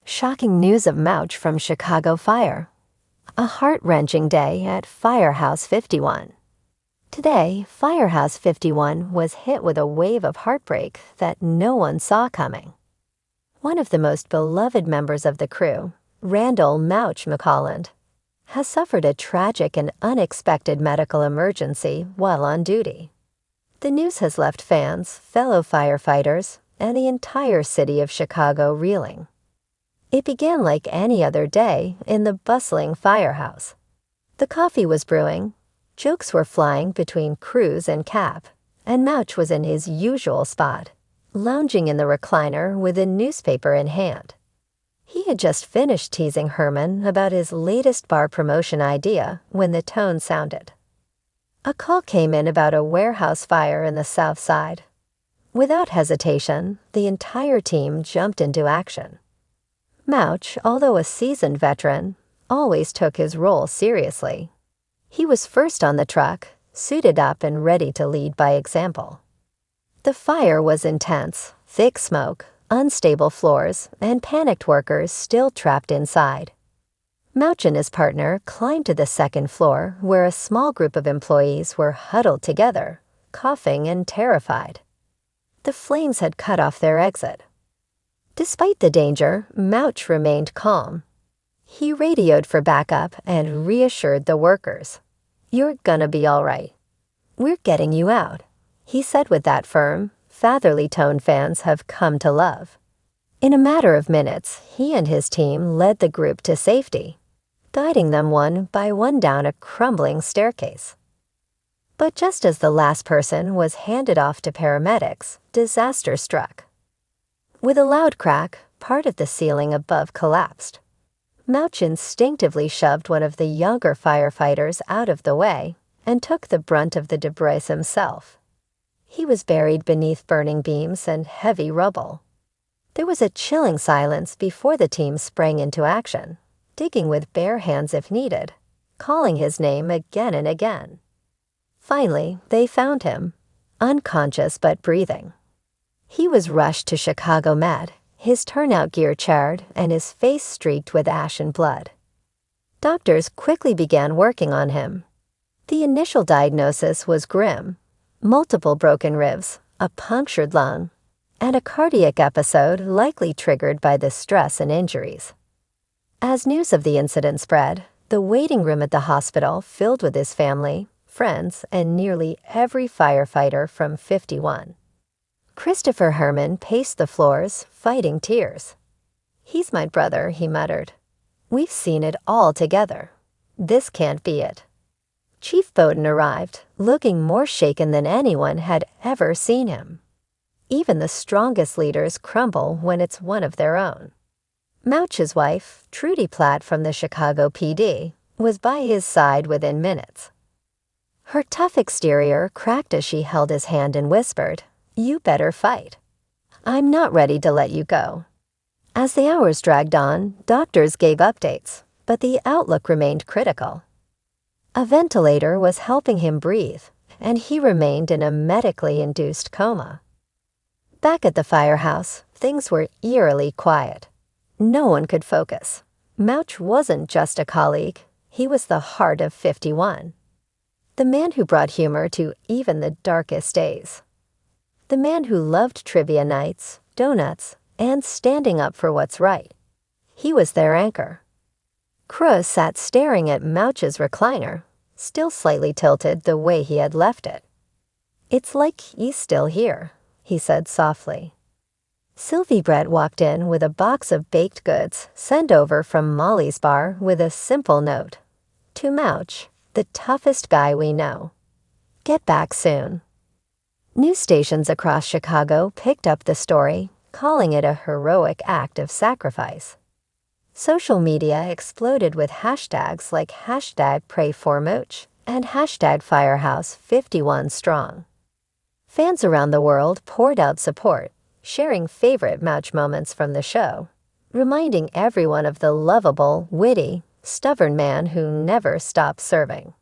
Shocking news of Mouch from Chicago fire. A heart-wrenching day at Firehouse 51. Today, Firehouse 51 was hit with a wave of heartbreak that no one saw coming. One of the most beloved members of the crew, Randall "Mouch" McColland, has suffered a tragic and unexpected medical emergency while on duty. The news has left fans, fellow firefighters, and the entire city of Chicago reeling. It began like any other day in the bustling firehouse. The coffee was brewing, jokes were flying between crews and cap, and Mouch was in his usual spot, lounging in the recliner with a newspaper in hand. He had just finished teasing Herman about his latest bar promotion idea when the tone sounded. A call came in about a warehouse fire in the South Side. Without hesitation, the entire team jumped into action. Mouch, although a seasoned veteran, always took his role seriously. He was first on the truck, suited up and ready to lead by example. The fire was intense, thick smoke, unstable floors, and panicked workers still trapped inside. Mouch and his partner climbed to the second floor where a small group of employees were huddled together, coughing and terrified. The flames had cut off their exit. Despite the danger, Mouch remained calm. He radioed for backup and reassured the workers. "You're gonna be all right. We're getting you out," he said with that firm, fatherly tone fans have come to love. In a matter of minutes, he and his team led the group to safety, guiding them one by one down a crumbling staircase. But just as the last person was handed off to paramedics, disaster struck. With a loud crack, part of the ceiling above collapsed. Mouch instinctively shoved one of the younger firefighters out of the way and took the brunt of the debris himself. He was buried beneath burning beams and heavy rubble. There was a chilling silence before the team sprang into action, digging with bare hands if needed, calling his name again and again. Finally, they found him, unconscious but breathing. He was rushed to Chicago Med, his turnout gear charred and his face streaked with ash and blood. Doctors quickly began working on him. The initial diagnosis was grim: multiple broken ribs, a punctured lung, and a cardiac episode likely triggered by the stress and injuries. As news of the incident spread, the waiting room at the hospital filled with his family, friends, and nearly every firefighter from 51. Christopher Herman paced the floors, fighting tears. "He's my brother," he muttered. "We've seen it all together. This can't be it." Chief Bowden arrived, looking more shaken than anyone had ever seen him. Even the strongest leaders crumble when it's one of their own. Mouch's wife, Trudy Platt from the Chicago PD, was by his side within minutes. Her tough exterior cracked as she held his hand and whispered, "You better fight. I'm not ready to let you go." As the hours dragged on, doctors gave updates, but the outlook remained critical. A ventilator was helping him breathe, and he remained in a medically induced coma. Back at the firehouse, things were eerily quiet. No one could focus. Mouch wasn't just a colleague, he was the heart of 51. The man who brought humor to even the darkest days. The man who loved trivia nights, donuts, and standing up for what's right. He was their anchor. Cruz sat staring at Mouch's recliner, still slightly tilted the way he had left it. "It's like he's still here," he said softly. Sylvie Brett walked in with a box of baked goods sent over from Molly's bar with a simple note. "To Mouch, the toughest guy we know. Get back soon." News stations across Chicago picked up the story, calling it a heroic act of sacrifice. Social media exploded with hashtags like #PrayForMouch and #Firehouse51Strong. Fans around the world poured out support, sharing favorite Mouch moments from the show, reminding everyone of the lovable, witty, stubborn man who never stopped serving.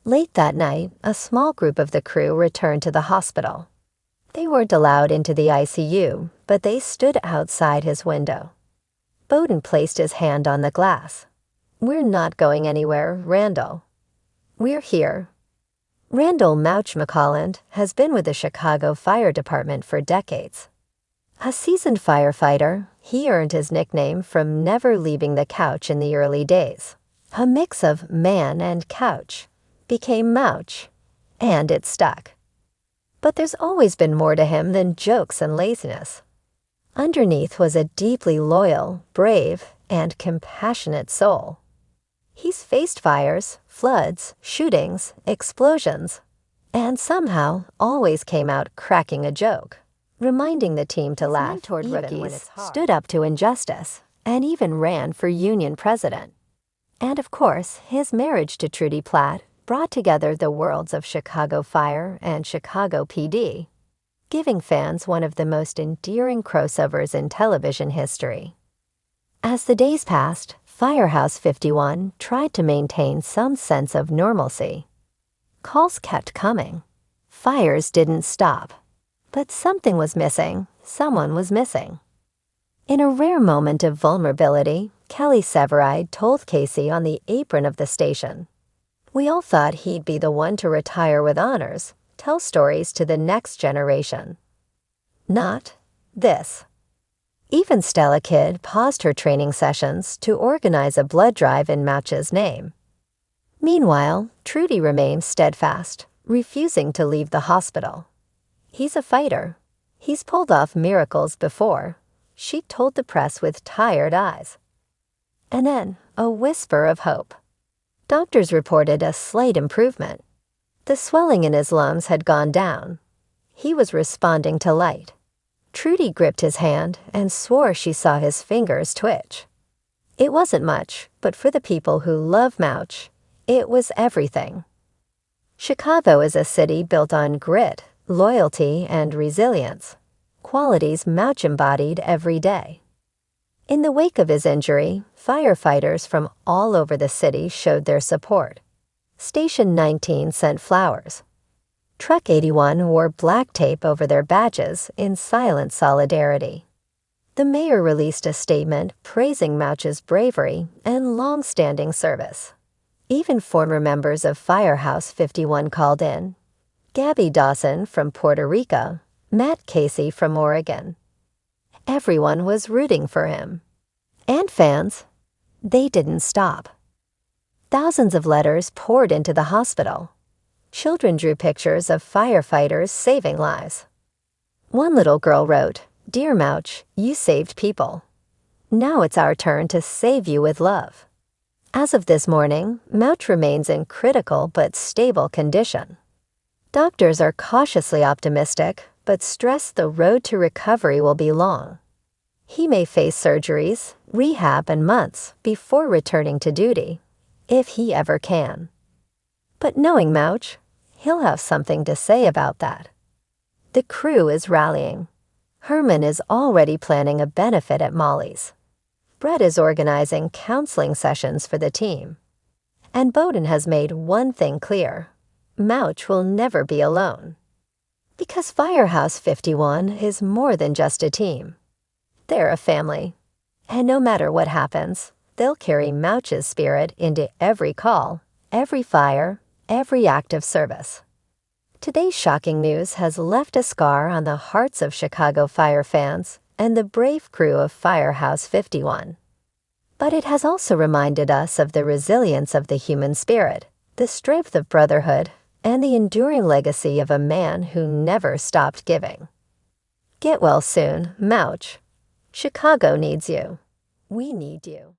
Late that night, a small group of the crew returned to the hospital. They weren't allowed into the ICU, but they stood outside his window. Bowden placed his hand on the glass. "We're not going anywhere, Randall. We're here." Randall Mouch McColland has been with the Chicago Fire Department for decades. A seasoned firefighter, he earned his nickname from never leaving the couch in the early days. A mix of man and couch became Mouch, and it stuck. But there's always been more to him than jokes and laziness. Underneath was a deeply loyal, brave, and compassionate soul. He's faced fires, floods, shootings, explosions, and somehow always came out cracking a joke, reminding the team to laugh toward rookies, stood up to injustice, and even ran for union president. And of course, his marriage to Trudy Platt brought together the worlds of Chicago Fire and Chicago PD, giving fans one of the most endearing crossovers in television history. As the days passed, Firehouse 51 tried to maintain some sense of normalcy. Calls kept coming. Fires didn't stop. But something was missing. Someone was missing. In a rare moment of vulnerability, Kelly Severide told Casey on the apron of the station, "We all thought he'd be the one to retire with honors, tell stories to the next generation. Not this." Even Stella Kidd paused her training sessions to organize a blood drive in Mouch's name. Meanwhile, Trudy remained steadfast, refusing to leave the hospital. "He's a fighter. He's pulled off miracles before," she told the press with tired eyes. And then, a whisper of hope. Doctors reported a slight improvement. The swelling in his lungs had gone down. He was responding to light. Trudy gripped his hand and swore she saw his fingers twitch. It wasn't much, but for the people who love Mouch, it was everything. Chicago is a city built on grit, loyalty, and resilience, qualities Mouch embodied every day. In the wake of his injury, firefighters from all over the city showed their support. Station 19 sent flowers. Truck 81 wore black tape over their badges in silent solidarity. The mayor released a statement praising Mouch's bravery and long-standing service. Even former members of Firehouse 51 called in. Gabby Dawson from Puerto Rico, Matt Casey from Oregon. Everyone was rooting for him. And fans, they didn't stop. Thousands of letters poured into the hospital. Children drew pictures of firefighters saving lives. One little girl wrote, "Dear Mouch, you saved people. Now it's our turn to save you with love." As of this morning, Mouch remains in critical but stable condition. Doctors are cautiously optimistic, but stress the road to recovery will be long. He may face surgeries, rehab, and months before returning to duty, if he ever can. But knowing Mouch, he'll have something to say about that. The crew is rallying. Herman is already planning a benefit at Molly's. Brett is organizing counseling sessions for the team. And Bowden has made one thing clear. Mouch will never be alone. Because Firehouse 51 is more than just a team. They're a family. And no matter what happens, they'll carry Mouch's spirit into every call, every fire, every act of service. Today's shocking news has left a scar on the hearts of Chicago Fire fans and the brave crew of Firehouse 51. But it has also reminded us of the resilience of the human spirit, the strength of brotherhood, and the enduring legacy of a man who never stopped giving. Get well soon, Mouch. Chicago needs you. We need you.